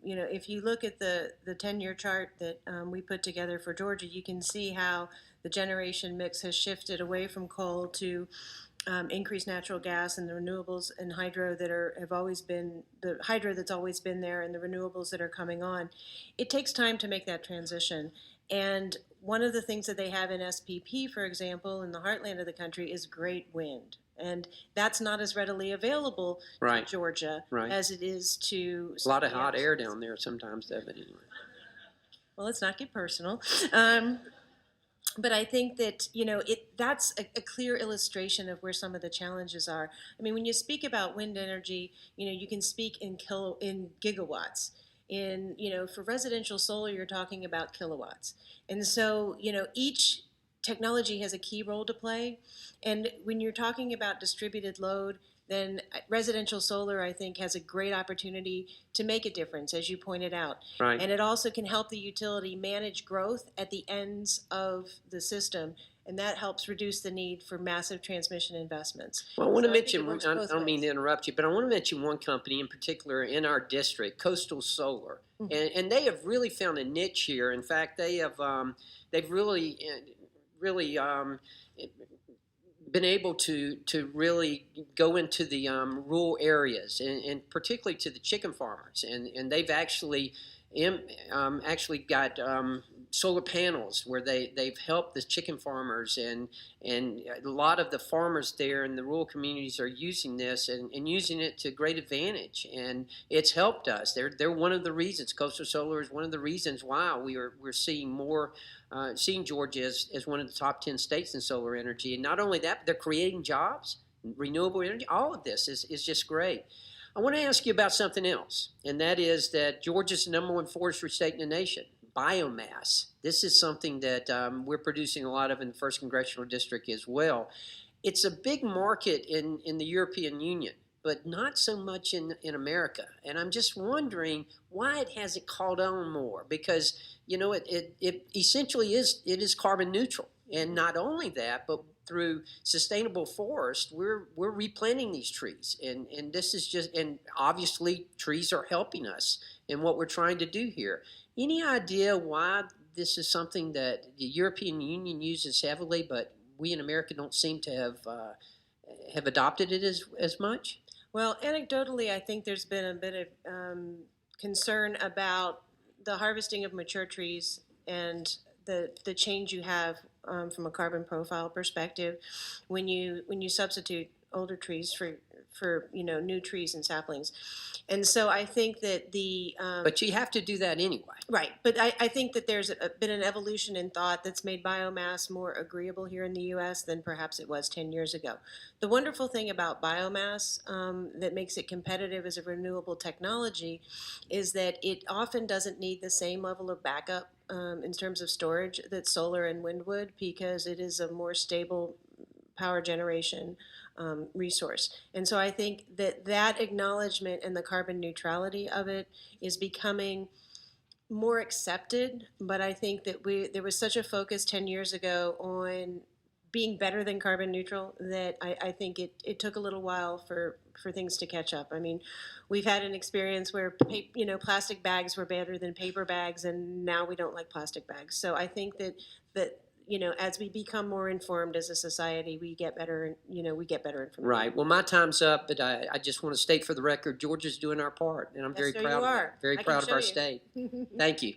if you look at the 10-year chart that we put together for Georgia, you can see how the generation mix has shifted away from coal to increased natural gas and the renewables and hydro that have always been the hydro that's always been there and the renewables that are coming on. It takes time to make that transition. And one of the things that they have in SPP, for example, in the heartland of the country, is great wind. And that's not as readily available to Georgia as it is to a lot of hot air down there sometimes, David. Anyway. Well, let's not get personal. But I think that that's a clear illustration of where some of the challenges are. I mean, when you speak about wind energy, you can speak in gigawatts. For residential solar, you're talking about kilowatts. And so, each technology has a key role to play. And when you're talking about distributed load, then residential solar, I think, has a great opportunity to make a difference, as you pointed out. Right. And it also can help the utility manage growth at the ends of the system, and that helps reduce the need for massive transmission investments. Well, I want to mention, I don't mean to interrupt you, but I want to mention one company in particular in our district, Coastal Solar. Mm-hmm. And they have really found a niche here. In fact, they've really been able to really go into the rural areas and particularly to the chicken farmers, and they've actually got solar panels where they've helped the chicken farmers, and a lot of the farmers there in the rural communities are using this and using it to great advantage, and it's helped us. They're one of the reasons. Coastal Solar is one of the reasons why we're seeing more. Seeing Georgia as one of the top 10 states in solar energy. And not only that, but they're creating jobs, renewable energy. All of this is just great. I want to ask you about something else, and that is that Georgia's the #1 forestry state in the nation. Biomass. This is something that we're producing a lot of in the 1st Congressional District as well. It's a big market in the European Union, but not so much in America. And I'm just wondering why it hasn't caught on more, because it essentially is carbon neutral. And not only that, but through sustainable forest, we're replanting these trees. And this is and obviously trees are helping us in what we're trying to do here. Any idea why this is something that the European Union uses heavily, but we in America don't seem to have adopted it as much? Well, anecdotally, I think there's been a bit of concern about the harvesting of mature trees and the change you have from a carbon profile perspective when you substitute older trees for new trees and saplings. And so I think that but you have to do that anyway. Right. But I think that there's been an evolution in thought that's made biomass more agreeable here in the U.S. than perhaps it was 10 years ago. The wonderful thing about biomass that makes it competitive as a renewable technology is that it often doesn't need the same level of backup in terms of storage that solar and wind would, because it is a more stable power generation resource. And so I think that acknowledgement and the carbon neutrality of it is becoming more accepted. But I think that there was such a focus 10 years ago on being better than carbon neutral that I think it took a little while for things to catch up. I mean, we've had an experience where plastic bags were better than paper bags, and now we don't like plastic bags. So I think that as we become more informed as a society, we get better information. Right. Well, my time's up, but I just want to state for the record, Georgia's doing our part, and I'm very proud of our state. Thank you.